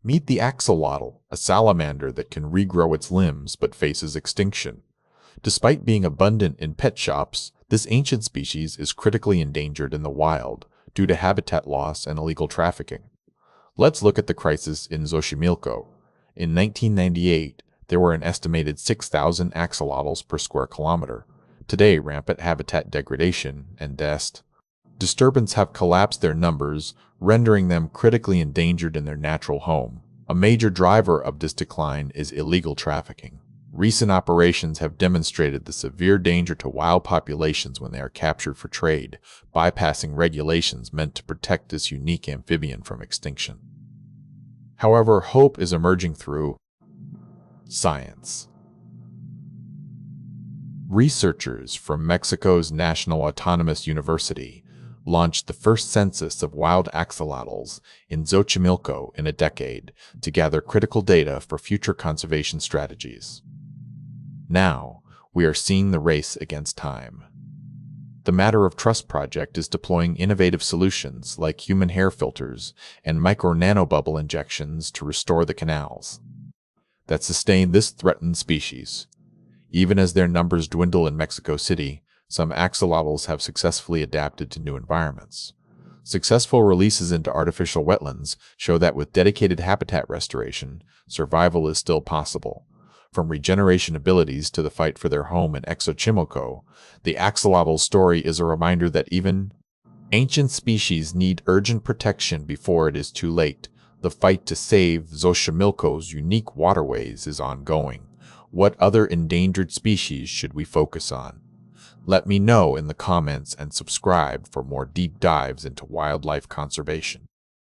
Meet the axolotl, a salamander that can regrow its limbs but faces extinction. Despite being abundant in pet shops, this ancient species is critically endangered in the wild due to habitat loss and illegal trafficking. Let's look at the crisis in Xochimilco. In 1998, there were an estimated 6,000 axolotls per square kilometer. Today, rampant habitat degradation and disturbance have collapsed their numbers, rendering them critically endangered in their natural home. A major driver of this decline is illegal trafficking. Recent operations have demonstrated the severe danger to wild populations when they are captured for trade, bypassing regulations meant to protect this unique amphibian from extinction. However, hope is emerging through science. Researchers from Mexico's National Autonomous University launched the first census of wild axolotls in Xochimilco in a decade to gather critical data for future conservation strategies. Now, we are seeing the race against time. The Matter of Trust project is deploying innovative solutions like human hair filters and micro-nanobubble injections to restore the canals that sustain this threatened species. Even as their numbers dwindle in Mexico City, some axolotls have successfully adapted to new environments. Successful releases into artificial wetlands show that with dedicated habitat restoration, survival is still possible. From regeneration abilities to the fight for their home in Xochimilco, the axolotl's story is a reminder that even ancient species need urgent protection before it is too late. The fight to save Xochimilco's unique waterways is ongoing. What other endangered species should we focus on? Let me know in the comments and subscribe for more deep dives into wildlife conservation.